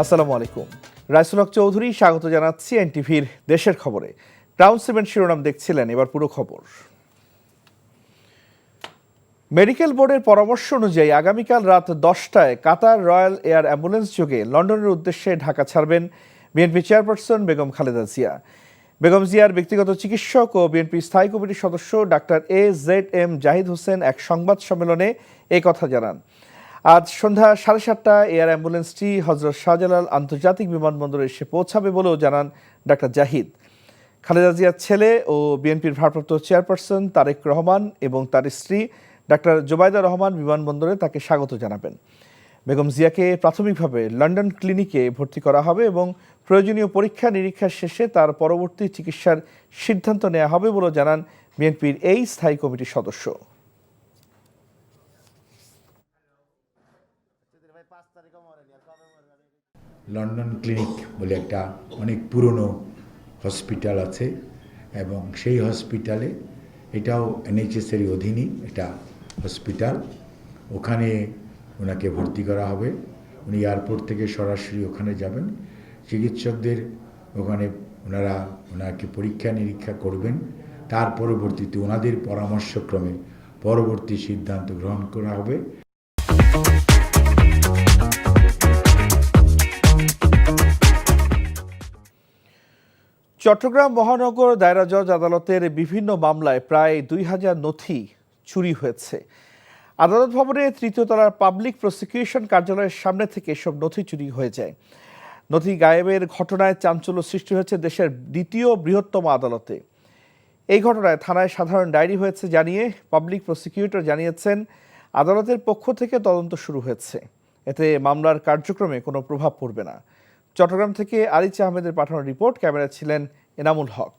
আসসালামু আলাইকুম। রাইসুল হক চৌধুরী স্বাগত জানাচ্ছি এনটিভির দেশের খবরে। ক্রাউন 7 শিরোনাম দেখছিলেন, এবার পুরো খবর। মেডিকেল বোর্ডের পরামর্শ অনুযায়ী আগামীকাল রাত 10টায় কাতার রয়্যাল এয়ার অ্যাম্বুলেন্স যোগে লন্ডনের উদ্দেশ্যে ঢাকা ছাড়বেন বিএনপি চেয়ারপারসন বেগম খালেদা জিয়া। বেগম জিয়ার ব্যক্তিগত চিকিৎসক ও বিএনপি স্থায়ী কমিটির সদস্য ডাক্তার AZM জাহিদ হোসেন এক সংবাদ সম্মেলনে এই কথা জানান। আজ সন্ধ্যা 7:30টায় এয়ার অ্যাম্বুলেন্সটি হজরত শাহজালাল আন্তর্জাতিক বিমানবন্দরে এসে পৌঁছাবে বলেও জানান ডাক্তার জাহিদ। খালেদা জিয়ার ছেলে ও বিএনপির ভারপ্রাপ্ত চেয়ারপারসন তারেক রহমান এবং তার স্ত্রী ডাক্তার জোবাইদা রহমান বিমানবন্দরে তাকে স্বাগত জানাবেন। বেগম জিয়াকে প্রাথমিকভাবে লন্ডন ক্লিনিকে ভর্তি করা হবে এবং প্রয়োজনীয় পরীক্ষা নিরীক্ষা শেষে তার পরবর্তী চিকিৎসার সিদ্ধান্ত নেওয়া হবে বলে জানান বিএনপির এই স্থায়ী কমিটির সদস্য। লন্ডন ক্লিনিক বলে একটা অনেক পুরনো হসপিটাল আছে এবং সেই হসপিটালে, এটাও NHS-এর অধীনই একটা হসপিটাল, ওখানে ওনাকে ভর্তি করা হবে। উনি এয়ারপোর্ট থেকে সরাসরি ওখানে যাবেন। চিকিৎসকদের ওখানে ওনাকে পরীক্ষা নিরীক্ষা করবেন। তার পরবর্তীতে ওনাদের পরামর্শক্রমে পরবর্তী সিদ্ধান্ত গ্রহণ করা হবে। চট্টগ্রাম মহানগর দায়রা জজ আদালতের বিভিন্ন মামলায় প্রায় 2000 নথি চুরি হয়েছে। আদালত ভবনের 3য় তলার পাবলিক প্রসিকিউশন কার্যালয়ের সামনে থেকে এসব নথি চুরি হয়ে যায়। নথি গায়েবের ঘটনায় চাঞ্চল্য সৃষ্টি হয়েছে দেশের দ্বিতীয় বৃহত্তম আদালতে। এই ঘটনায় থানায় সাধারণ ডায়েরি হয়েছে জানিয়ে পাবলিক প্রসিকিউটর জানিয়েছেন, আদালতের পক্ষ থেকে তদন্ত শুরু হয়েছে, এতে মামলার কার্যক্রমে কোনো প্রভাব পড়বে না। চট্টগ্রাম থেকে আরিচ আহমেদের পাঠানো রিপোর্ট, ক্যামেরায় ছিলেন এনামুল হক।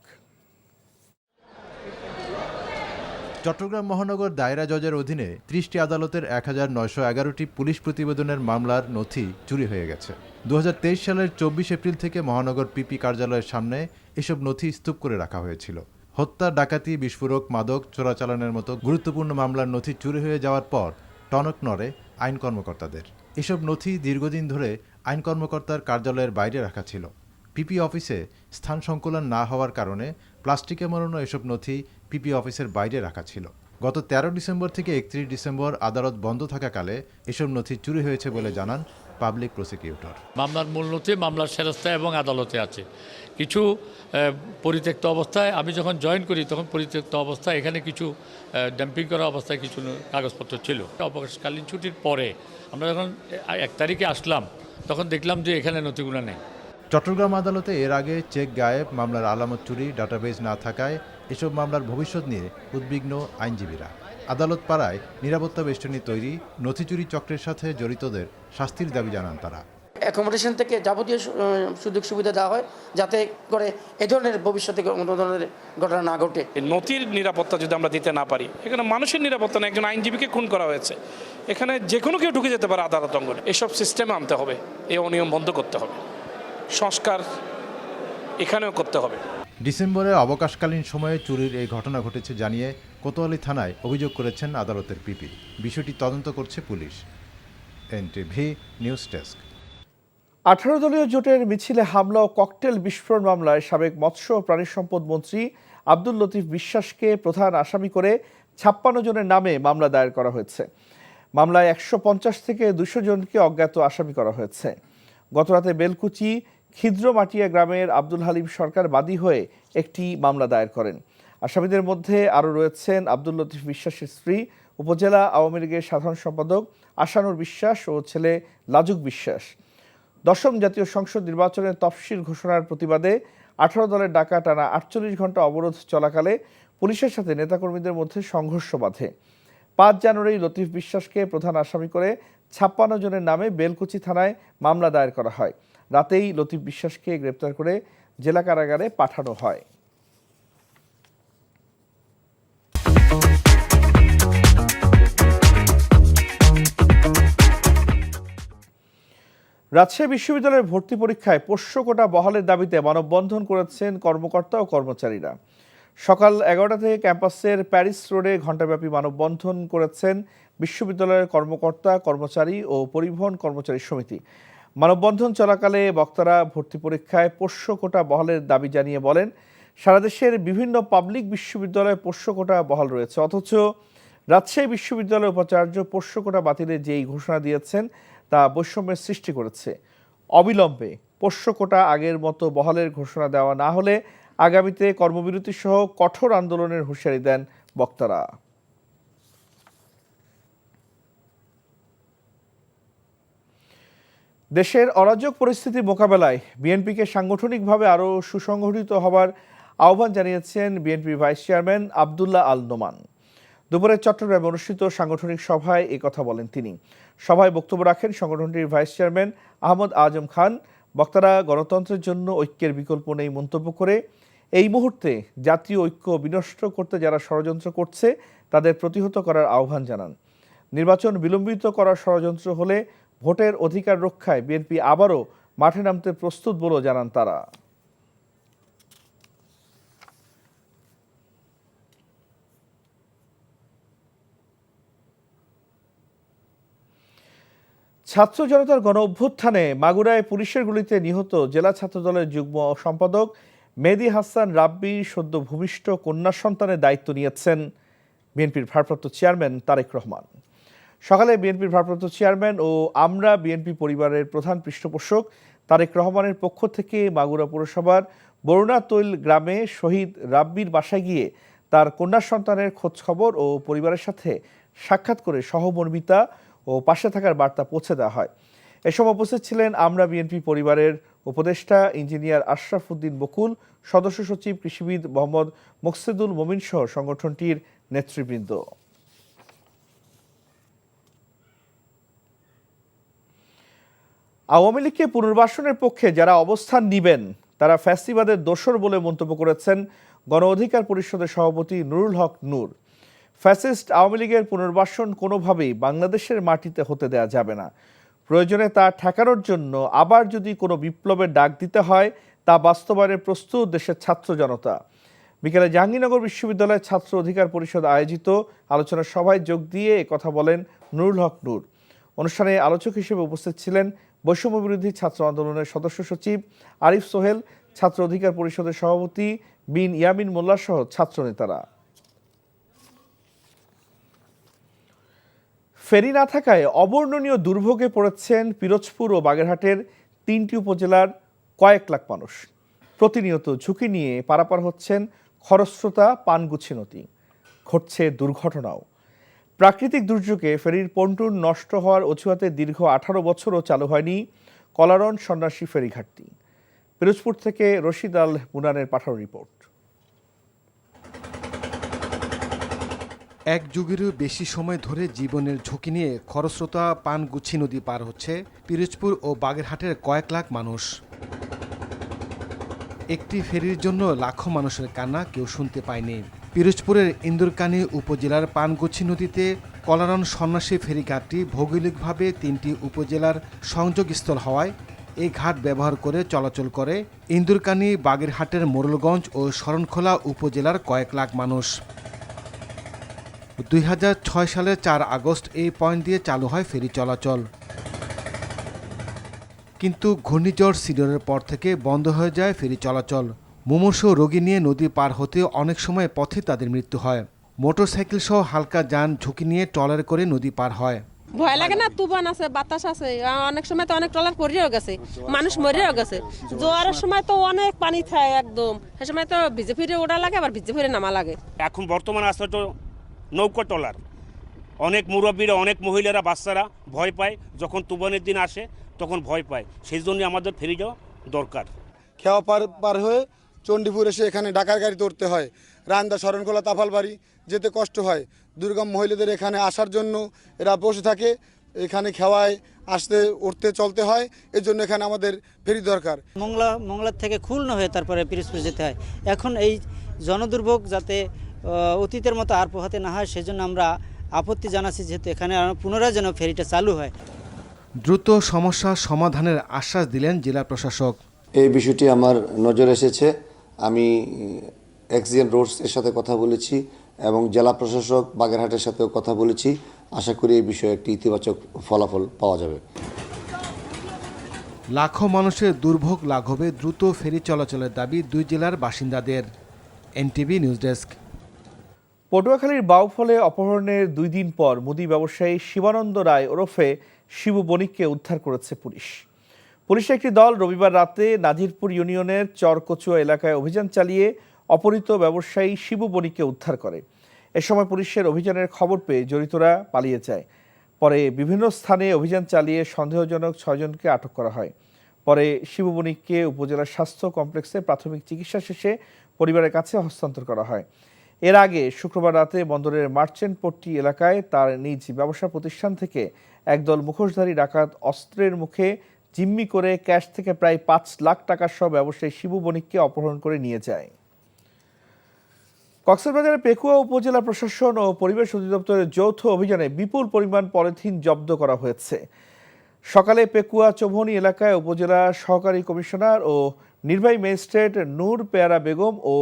চট্টগ্রাম মহানগর দায়রা জজের অধীনে 30টি আদালতের 1911টি পুলিশ প্রতিবেদনের মামলার নথি চুরি হয়ে গেছে। 2023 সালের 24 এপ্রিল থেকে মহানগর পিপি কার্যালয়ের সামনে এসব নথি স্তূপ করে রাখা হয়েছিল। হত্যা, ডাকাতি, বিস্ফোরক, মাদক চোরাচালানের মতো গুরুত্বপূর্ণ মামলার নথি চুরি হয়ে যাওয়ার পর টনক নড়ে আইন কর্মকর্তাদের। এসব নথি দীর্ঘদিন ধরে আইন কর্মকর্তার কার্যালয়ের বাইরে রাখা ছিল। পিপি অফিসে স্থান সংকুলন না হওয়ার কারণে প্লাস্টিকে মোড়ানো এসব নথি পিপি অফিসের বাইরে রাখা ছিল। গত 13 ডিসেম্বর থেকে 31 ডিসেম্বর আদালত বন্ধ থাকাকালে এসব নথি চুরি হয়েছে বলে জানান পাবলিক প্রসিকিউটর। মামলার মূল নথি মামলার সেরাস্তায় এবং আদালতে আছে। কিছু পরিত্যক্ত অবস্থায়, আমি যখন জয়েন করি তখন পরিত্যক্ত অবস্থায় এখানে কিছু ডাম্পিং করা অবস্থায় কিছু কাগজপত্র ছিল। অবকাশকালীন ছুটির পরে আমরা যখন 1 তারিখে আসলাম তখন দেখলাম যে এখানে নথিগুলো নেই। চট্টগ্রাম আদালতে এর আগে চেক গায়েব, মামলার আলামত চুরি, ডাটাবেজ না থাকায় এসব মামলার ভবিষ্যৎ নিয়ে উদ্বিগ্ন আইনজীবীরা। আদালত পাড়ায় নিরাপত্তা বেষ্টনী তৈরি, নথি চুরি চক্রের সাথে জড়িতদের শাস্তির দাবি জানান তারা। অ্যাকোমোডেশন থেকে যাবতীয় সুযোগ সুবিধা দেওয়া হয় যাতে করে এ ধরনের ভবিষ্যতে কোনো ধরনের ঘটনা না ঘটে। নথির নিরাপত্তা যদি আমরা দিতে না পারি, এখানে মানুষের নিরাপত্তা না, একজন আইনজীবীকে খুন করা হয়েছে, এখানে যে কোনো কেউ ঢুকে যেতে পারে আদালত অঙ্গনে। এসব সিস্টেমে আনতে হবে, এই অনিয়ম বন্ধ করতে হবে, সংস্কার এখানেও করতে হবে। ডিসেম্বরে অবকাশকালীন সময়ে চুরির এই ঘটনা ঘটেছে জানিয়ে কোতোয়ালি থানায় অভিযোগ করেছেন আদালতের পিপি। বিষয়টি তদন্ত করছে পুলিশ। NTV news desk. 18 দলীয় জোটের মিছিলে হামলা ও ককটেল বিস্ফোরণ মামলায় সাবেক মৎস্য ও প্রাণী সম্পদ মন্ত্রী আব্দুল লতিফ বিশ্বাসকে প্রধান আসামি করে 56 জনের নামে মামলা দায়ের করা হয়েছে। মামলায় 150 থেকে 200 জনকে অজ্ঞাত আসামি করা হয়েছে। গতরাতে বেলকুচি খিদ্রমাটিয়া গ্রামের আব্দুল হালিম সরকার বাদী হয়ে একটি মামলা দায়ের করেন। আসামিদের মধ্যে আরও রয়েছেন আব্দুল লতিফ বিশ্বাসের স্ত্রী, উপজেলা আওয়ামী লীগের সাধারণ সম্পাদক আশানুর বিশ্বাস ও ছেলে লাজুক বিশ্বাস। 10ম জাতীয় সংসদ নির্বাচনের তফসিল ঘোষণার প্রতিবাদে 18 দলের ডাকা টানা 48 ঘণ্টা অবরোধ চলাকালে পুলিশের সাথে নেতাকর্মীদের মধ্যে সংঘর্ষ বাধে। 5 জানুয়ারি লতিফ বিশ্বাসকে প্রধান আসামি করে 56 জনের নামে বেলকুচি থানায় মামলা দায়ের করা হয়। রাতেই লতিফ বিশ্বাসকে গ্রেপ্তার করে জেলা কারাগারে পাঠানো হয়। রাজশাহী বিশ্ববিদ্যালয়ের ভর্তি পরীক্ষায় পোষ্য কোটা বহালের দাবিতে মানববন্ধন করেছেন কর্মকর্তা ও কর্মচারীরা। সকাল 11টা থেকে ক্যাম্পাসের প্যারিস রোডে ঘণ্টাব্যাপী মানববন্ধন করেছেন বিশ্ববিদ্যালয়ের কর্মকর্তা, কর্মচারী ও পরিবহন কর্মচারী সমিতি। মানববন্ধন চলাকালে বক্তারা ভর্তি পরীক্ষায় পোষ্য কোটা বহালের দাবি জানিয়ে বলেন, সারা দেশের বিভিন্ন পাবলিক বিশ্ববিদ্যালয়ে পোষ্য কোটা বহাল রয়েছে, অথচ রাজশাহী বিশ্ববিদ্যালয়ের উপাচার্য পোষ্য কোটা বাতিলের যেই ঘোষণা দিয়েছেন তা বৈষম্যের সৃষ্টি করেছে। অবিলম্বে পোষ্য কোটা আগের মতো বহালের ঘোষণা দেওয়া না হলে আগামীতে কর্মবিরতি সহ কঠোর আন্দোলনের হুঁশিয়ারি দেন বক্তারা। দেশের অরাজক পরিস্থিতি মোকাবেলায় বিএনপিকে সাংগঠনিকভাবে আরও সুসংগঠিত হবার আহ্বান জানিয়েছেন বিএনপির ভাইস চেয়ারম্যান আব্দুল্লাহ আল নোমান। দুপুরে চট্টগ্রামে অনুষ্ঠিত সাংগঠনিক সভায় এই কথা বলেন তিনি। সভায় বক্তব্য রাখেন সংগঠনটির ভাইস চেয়ারম্যান আহমদ আজম খান। বক্তারা গণতন্ত্রের জন্য ঐক্যের বিকল্প নেই মন্তব্য করে এই মুহূর্তে জাতীয় ঐক্য বিনষ্ট করতে যারা ষড়যন্ত্র করছে তাদের প্রতিহত করার আহ্বান জানান। নির্বাচন বিলম্বিত করার ষড়যন্ত্র হলে ভোটের অধিকার রক্ষায় বিএনপি আবারও মাঠে নামতে প্রস্তুত বলেও জানান তারা। ছাত্র জনতার গণ অভ্যুত্থানে মাগুরায় পুলিশের গুলিতে নিহত জেলা ছাত্রদলের যুগ্ম সম্পাদক মেহেদী হাসান রাব্বি সদ্য ভূমিষ্ঠ কন্যা সন্তানের দায়িত্ব নিয়েছেন বিএনপির ভারপ্রাপ্ত চেয়ারম্যান তারেক রহমান। সকালে বিএনপির ভারপ্রাপ্ত চেয়ারম্যান ও আমরা বিএনপি পরিবারের প্রধান পৃষ্ঠপোষক তারেক রহমানের পক্ষ থেকে মাগুরা পৌরসভার বরুণাতৈল গ্রামে শহীদ রাব্বির বাসায় গিয়ে তার কন্যা সন্তানের খোঁজখবর ও পরিবারের সাথে সাক্ষাৎ করে সহমর্মিতা ও পাশে থাকার বার্তা পৌঁছে দেওয়া হয়। এ সময় উপস্থিত ছিলেন আমরা বিএনপি পরিবারের উপদেষ্টা ইঞ্জিনিয়ার আশরাফ উদ্দিন বকুল, সদস্য সচিব কৃষিবিদ মোহাম্মদ মোকসেদুল মমিন সহ সংগঠনটির নেতৃবৃন্দ। আওয়ামী লীগকে পুনর্বাসনের পক্ষে যারা অবস্থান নিবেন তারা ফ্যাসিবাদের দোসর বলে মন্তব্য করেছেন গণ অধিকার পরিষদের সভাপতি নুরুল হক নূর। ফ্যাসিস্ট আওয়ামী লীগের পুনর্বাসন কোনোভাবেই বাংলাদেশের মাটিতে হতে দেওয়া যাবে না। প্রয়োজনে তা ঠেকানোর জন্য আবার যদি কোনো বিপ্লবের ডাক দিতে হয় তা বাস্তবায়নের প্রস্তুত দেশের ছাত্র জনতা। বিকেলে জাহাঙ্গীরনগর বিশ্ববিদ্যালয়ের ছাত্র অধিকার পরিষদ আয়োজিত আলোচনা সভায় যোগ দিয়ে একথা বলেন নুরুল হক নূর। অনুষ্ঠানে আলোচক হিসেবে উপস্থিত ছিলেন বৈষম্য বিরোধী ছাত্র আন্দোলনের সদস্য সচিব আরিফ সোহেল, ছাত্র অধিকার পরিষদের সভাপতি বিন ইয়ামিন মোল্লা সহ ছাত্র নেতারা। ফেরি না থাকায় অবর্ণনীয় দুর্ভোগে পড়েছেন পিরোজপুর ও বাগেরহাটের 3টি উপজেলার কয়েক লাখ মানুষ। প্রতিনিয়ত ঝুঁকি নিয়ে পারাপার হচ্ছেন খরস্রোতা পানগুছি নদী। ঘটছে দুর্ঘটনাও। প্রাকৃতিক দুর্যোগে ফেরির পন্টুন নষ্ট হওয়ার অজুহাতে দীর্ঘ 18 বছরও চালু হয়নি কলারন সন্ন্যাসী ফেরিঘাটটি। পিরোজপুর থেকে রশিদ আল মুনানের পাঠানো রিপোর্ট। এক যুগেরও বেশি সময় ধরে জীবনের ঝুঁকি নিয়ে খরস্রোতা পানগুছি নদী পার হচ্ছে পিরোজপুর ও বাগেরহাটের কয়েক লাখ মানুষ। একটি ফেরির জন্য লাখো মানুষের কান্না কেউ শুনতে পায়নি। পিরোজপুরের ইন্দুরকানী উপজেলার পানগুছি নদীতে কলারন সন্ন্যাসী ফেরিঘাটটি ভৌগোলিকভাবে 3টি উপজেলার সংযোগস্থল হওয়ায় এই ঘাট ব্যবহার করে চলাচল করে ইন্দুরকানী, বাগেরহাটের মোড়লগঞ্জ ও শরণখোলা উপজেলার কয়েক লাখ মানুষ। 2006 সালের 4 আগস্ট এই পয়েন্ট দিয়ে চালু হয় ফেরি চলাচল, কিন্তু ঘূর্ণিঝড় সিডরের পর থেকে বন্ধ হয়ে যায় ফেরি চলাচল। মুমূর্ষ রোগী নিয়ে নদী পার হতে অনেক সময় পথে তাদের মৃত্যু হয়। মোটরসাইকেল সহ হালকা যান ঝুঁকি নিয়ে ট্রলার করে নদী পার হয়। ভয় লাগে না? তুফান আছে, বাতাস আছে, অনেক সময় তো অনেক ট্রলার পড়েও গেছে, মানুষ মরেও গেছে। জোয়ারের সময় তো অনেক পানি থাকে একদম, সে সময় তো ভিজে ফিরে ওঠা লাগে, আবার ভিজে ফিরে নামা লাগে। এখন বর্তমান আসলে তো নৌকা ট্রলার, অনেক মুরব্বীরা, অনেক মহিলারা, বাচ্চারা ভয় পায়। যখন তুফানের দিন আসে তখন ভয় পায়, সেই জন্য আমাদের ফেরি যাওয়া দরকার। খেওয়া পার হয়ে চণ্ডীপুর এসে এখানে ঢাকার গাড়ি ধরতে হয়। রান্দা, শরণখোলা, তাফালবাড়ি যেতে কষ্ট হয়। দুর্গম মহিলাদের এখানে আসার জন্য এরা বসে থাকে, এখানে খেওয়ায় আসতে উঠতে চলতে হয়। এর জন্য এখানে আমাদের ফেরি দরকার। মংলার থেকে খুলনা হয়ে তারপরে পিরোজপুর যেতে হয়। এখন এই জনদুর্ভোগ যাতে অতীতের মতো আর পোহাতে না হয় সেজন্য আমরা আপত্তি জানাচ্ছি, যেহেতু এখানে পুনরায় যেন ফেরিটা চালু হয়। দ্রুত সমস্যা সমাধানের আশ্বাস দিলেন জেলা প্রশাসক। এই বিষয়টি আমার নজরে এসেছে, আমি এক্সিএন রোডস এর সাথে কথা বলেছি এবং জেলা প্রশাসক বাগেরহাটের সাথেও কথা বলেছি। আশা করি এই বিষয়ে একটি ইতিবাচক ফলাফল পাওয়া যাবে। লাখো মানুষের দুর্ভোগ লাঘবে দ্রুত ফেরি চলাচলের দাবি দুই জেলার বাসিন্দাদের। NTV news desk. পটুয়াখালীর বাউফলে অপহরণের 2 দিন পর মুদি ব্যবসায়ী শিবানন্দ রায় ওরফে শিবু বণিককে উদ্ধার করেছে পুলিশ। পুলিশের একটি দল রবিবার রাতে নাজিরপুর ইউনিয়নের চরকচুয়া এলাকায় অভিযান চালিয়ে অপহৃত ব্যবসায়ী শিবু বণিককে উদ্ধার করে। এ সময় পুলিশের অভিযানের খবর পেয়ে জড়িতরা পালিয়ে যায়। পরে বিভিন্ন স্থানে অভিযান চালিয়ে সন্দেহজনক 6 জনকে আটক করা হয়। পরে শিবু বণিককে উপজেলা স্বাস্থ্য কমপ্লেক্সে প্রাথমিক চিকিৎসা শেষে পরিবারের কাছে হস্তান্তর করা হয়। এর আগে শুক্রবার রাতে বন্দরের মার্চেন্ট পট্টি এলাকায় তার নিজ ব্যবসা প্রতিষ্ঠান থেকে একদল মুখোশধারী ডাকাত অস্ত্রের মুখে জিম্মি করে ক্যাশ থেকে প্রায় 5 লাখ টাকা সহ ব্যবসায়ী শিবু বণিককে অপহরণ করে নিয়ে যায়। কক্সবাজারের পেকুয়া উপজেলা প্রশাসন ও পরিবেশ অধিদপ্তরের যৌথ অভিযানে বিপুল পরিমাণ পলিথিন জব্দ করা হয়েছে। সকালে পেকুয়া চৌভনি এলাকায় উপজেলা সহকারী কমিশনার ও নির্বাহী ম্যাজিস্ট্রেট নূর পেয়ারা বেগম ও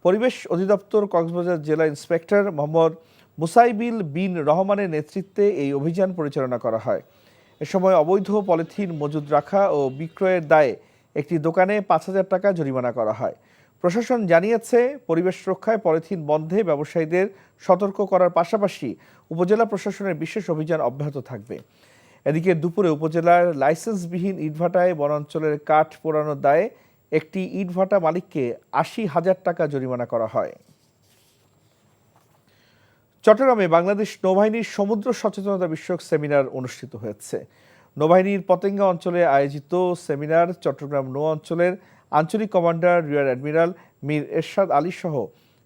পরিবেশ অধিদপ্তর কক্সবাজার জেলা ইন্সপেক্টর মোহাম্মদ মুসাইবিল বিন রহমানের নেতৃত্বে এই অভিযান পরিচালনা করা হয়। এ সময় অবৈধ পলিথিন মজুদ রাখা ও বিক্রয়ের দায়ে একটি দোকানে 5,000 টাকা জরিমানা করা হয়। প্রশাসন জানিয়েছে, পরিবেশ রক্ষায় পলিথিন বন্ধে ব্যবসায়ীদের সতর্ক করার পাশাপাশি উপজেলা প্রশাসনের বিশেষ অভিযান অব্যাহত থাকবে। এদিকে দুপুরে উপজেলার লাইসেন্সবিহীন ইটভাটায় বনাঞ্চলের কাঠ পোড়ানোর দায়ে একটি ইটভাটা মালিককে 80,000 টাকা জরিমানা করা হয়। চট্টগ্রামে বাংলাদেশ নৌবাহিনীর সমুদ্র সচেতনতা বিষয়ক সেমিনার অনুষ্ঠিত হয়েছে। নৌবাহিনীর পতেঙ্গা অঞ্চলে আয়োজিত সেমিনার চট্টগ্রাম নৌ অঞ্চলের আঞ্চলিক কমান্ডার রিয়ার অ্যাডমিরাল মীর এরশাদ আলী সহ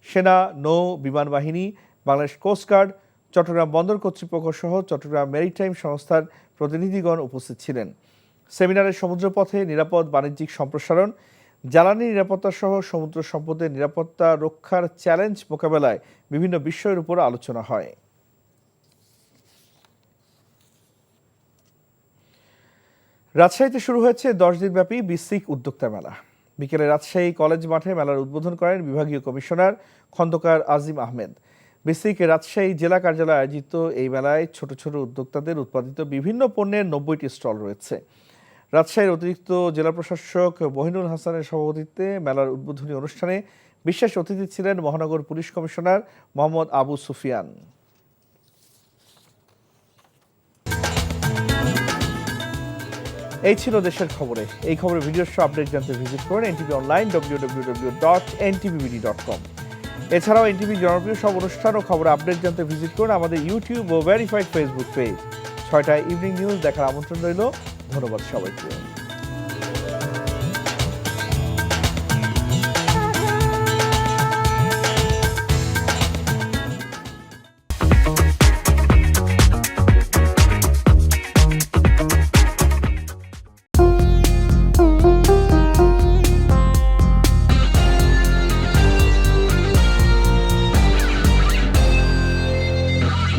সেনা, নৌ, বিমান বাহিনী, বাংলাদেশ কোস্টগার্ড, চট্টগ্রাম বন্দর কর্তৃপক্ষ সহ চট্টগ্রাম মেরিটাইম সংস্থার প্রতিনিধিগণ উপস্থিত ছিলেন। সেমিনারে সমুদ্রপথে নিরাপদ বাণিজ্যিক সম্প্রসারণ, জ্বালানি নিরাপত্তা সহ সমুদ্র সম্পদের নিরাপত্তা রক্ষার চ্যালেঞ্জ মোকাবেলায় বিভিন্ন বিষয়ের উপর আলোচনা হয়। রাজশাহীতে শুরু হয়েছে 10 দিনব্যাপী বিসিক উদ্যোক্তা মেলা। বিকেলে রাজশাহী কলেজ মাঠে মেলার উদ্বোধন করেন বিভাগীয় কমিশনার খন্দকার আজিম আহমেদ। বিসিক রাজশাহী জেলা কার্যালয়ে আয়োজিত এই মেলায় ছোট ছোট উদ্যোক্তাদের উৎপাদিত বিভিন্ন পণ্যের 90টি স্টল রয়েছে। রাজশাহীর অতিরিক্ত জেলা প্রশাসক মহিনুল হাসানের সভাপতিত্বে মেলার উদ্বোধনী অনুষ্ঠানে বিশেষ অতিথি ছিলেন মহানগর পুলিশ কমিশনার মোহাম্মদ আবু সুফিয়ান। এই ছিল দেশের খবরে। এই খবরের ভিডিও সহ আপডেট জানতে ভিজিট করুন এনটিভি অনলাইন www.ntv.com। এছাড়াও এনটিভি জনপ্রিয় সব অনুষ্ঠান ও খবর আপডেট জানতে ভিজিট করুন আমাদের ইউটিউব ও ভেরিফাইড ফেসবুক পেজ। 6টায় ইভিনিং নিউজ দেখার আমন্ত্রণ রইল। ধন্যবাদ সবাইকে।